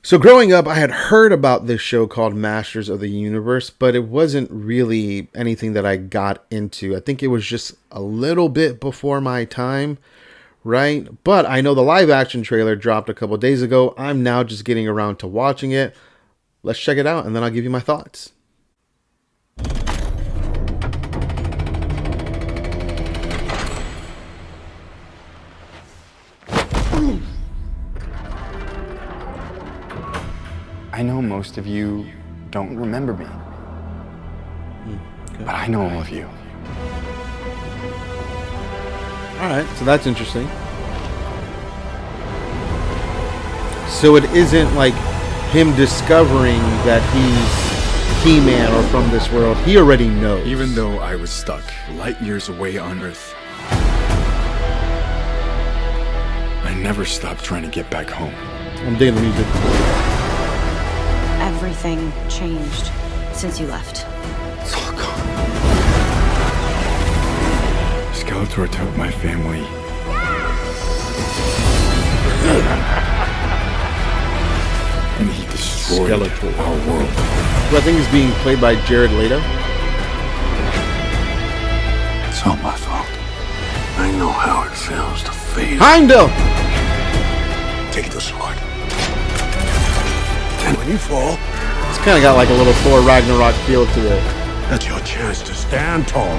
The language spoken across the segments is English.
So growing up, I had heard about this show called Masters of the Universe, but it wasn't really anything that I got into. I think it was just a little bit before my time, right? But I know the live action trailer dropped a couple days ago. I'm now just getting around to watching it. Let's check it out, and then I'll give you my thoughts. I know most of you don't remember me, but I know all of you. All right, so that's interesting. So it isn't like him discovering that he's He-Man or from this world. He already knows. Even though I was stuck light years away on Earth, I never stopped trying to get back home. I'm digging the music. Everything changed since you left. It's all gone. Skeletor took my family. And he destroyed Skeletor. our world. Who I think is being played by Jared Leto. It's all my fault. I know how it feels to fail. Heimdall! Take the sword. And when you fall, It's kind of got like a little Thor Ragnarok feel to it. that's your chance to stand tall.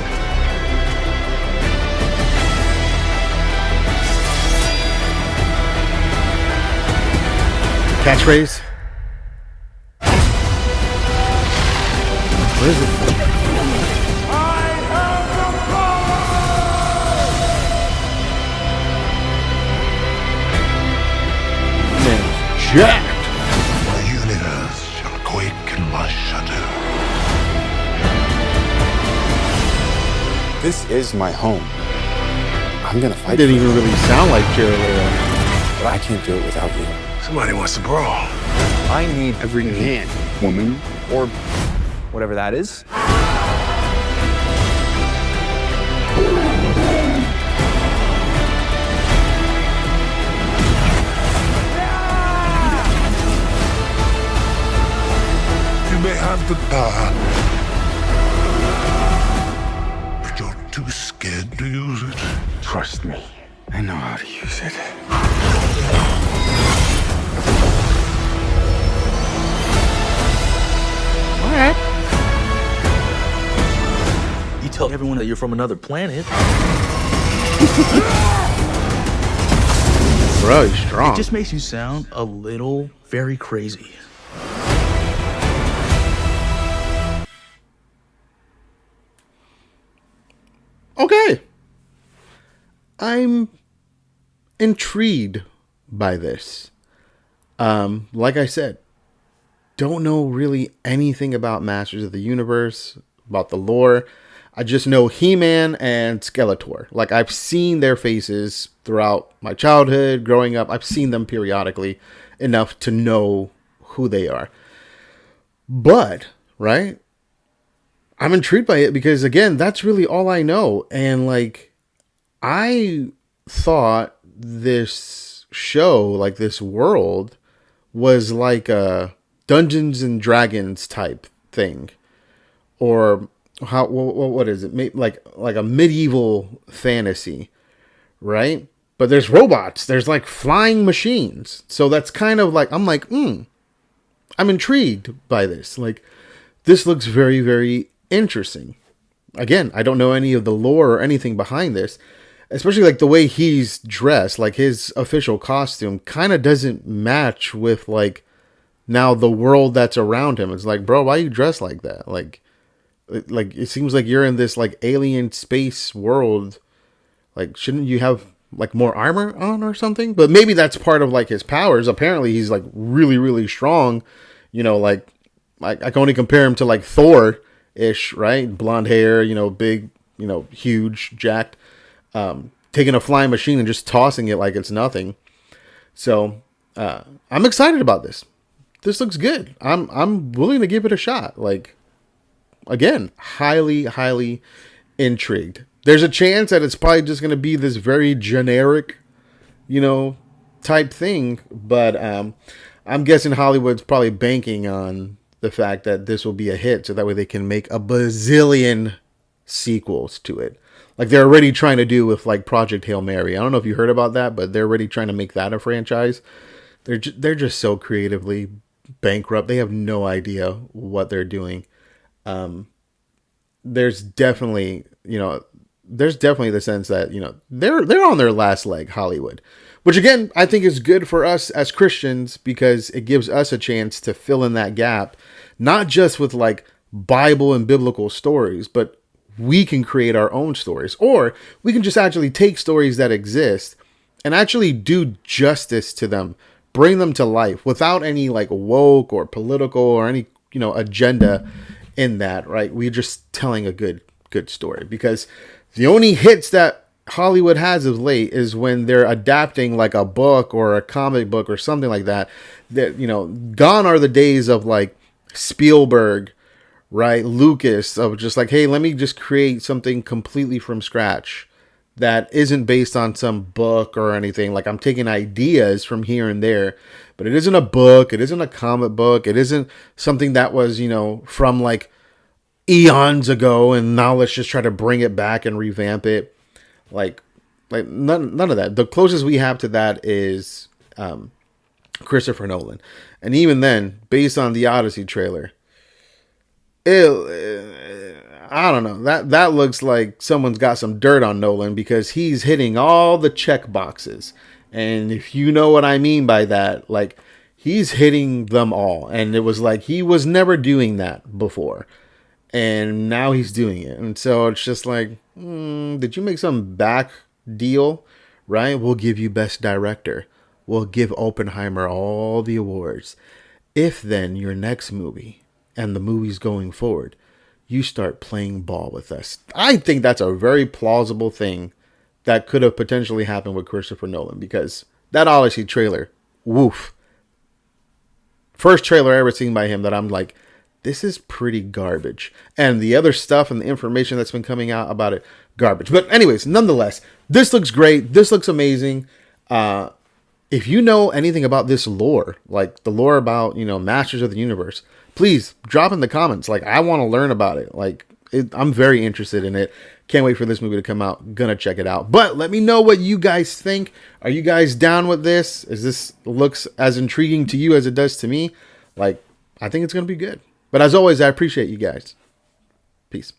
Catchphrase? What is it? Man, jacked. The universe shall quake in my shadow. This is my home. I'm gonna It fight didn't for even really sound like Jared Leto. it, but I can't do it without you. Somebody wants to brawl. I need every man, woman, or whatever that is. You may have the power, but you're too scared to use it. Trust me, I know how to use it. All right. You tell everyone that you're from another planet. Bro, he's strong. It just makes you sound a little very crazy. Okay. I'm intrigued by this. Like I said, don't know really anything about Masters of the Universe, about the lore. I just know He-Man and Skeletor. Like, I've seen their faces throughout my childhood, growing up. I've seen them periodically enough to know who they are. But, right? I'm intrigued by it because, again, that's really all I know. And, like, I thought this show, like this world, was like a Dungeons and Dragons type thing. Or how what is it? Like a medieval fantasy, right? But there's robots. There's like flying machines. So that's kind of like, I'm like, I'm intrigued by this. Like, this looks very, very interesting. Again, I don't know any of the lore or anything behind this, especially like the way he's dressed. Like, his official costume kind of doesn't match with like now the world that's around him. It's like, bro, why you dressed like that? Like it seems like you're in this like alien space world. Like, shouldn't you have like more armor on or something? But maybe that's part of like his powers. Apparently he's like really, really strong. You know, like I can only compare him to like Thor ish, right? Blonde hair, you know, big, you know, huge, jacked, taking a flying machine and just tossing it like it's nothing. So I'm excited about this. This looks good. I'm willing to give it a shot. Like, again, highly, highly intrigued. There's a chance that it's probably just going to be this very generic, you know, type thing. But I'm I'm guessing Hollywood's probably banking on the fact that this will be a hit, so that way they can make a bazillion sequels to it. Like they're already trying to do with like Project Hail Mary. I don't know if you heard about that, but they're already trying to make that a franchise. They're just so creatively bankrupt. They have no idea what they're doing. There's definitely, there's definitely the sense that, they're on their last leg, Hollywood, which again, I think is good for us as Christians because it gives us a chance to fill in that gap, not just with like Bible and biblical stories, but we can create our own stories, or we can just actually take stories that exist and actually do justice to them, bring them to life without any like woke or political or any, agenda in that, right? We're just telling a good story, because the only hits that Hollywood has of late is when they're adapting like a book or a comic book or something like that. That, gone are the days of like Spielberg, right? Lucas, of just like, hey, let me just create something completely from scratch that isn't based on some book or anything. Like I'm taking ideas from here and there, but it isn't a book. It isn't a comic book. It isn't something that was, from like eons ago, and now let's just try to bring it back and revamp it. Like none of that. The closest we have to that is Christopher Nolan, and even then, based on the Odyssey trailer, I don't know. That looks like someone's got some dirt on Nolan, because he's hitting all the check boxes, and if you know what I mean by that, like he's hitting them all, and it was like he was never doing that before. And now he's doing it. And so it's just like, did you make some back deal? Right? We'll give you best director. We'll give Oppenheimer all the awards. If then your next movie and the movies going forward, you start playing ball with us. I think that's a very plausible thing that could have potentially happened with Christopher Nolan, because that Odyssey trailer, woof. First trailer I ever seen by him that I'm like, this is pretty garbage. And the other stuff and the information that's been coming out about it, garbage. But anyways, nonetheless, this looks great. This looks amazing. If you know anything about this lore, like the lore about, Masters of the Universe, please drop in the comments. Like, I want to learn about it. Like, I'm very interested in it. Can't wait for this movie to come out. Gonna check it out. But let me know what you guys think. Are you guys down with this? Is this looks as intriguing to you as it does to me? Like, I think it's gonna be good. But as always, I appreciate you guys. Peace.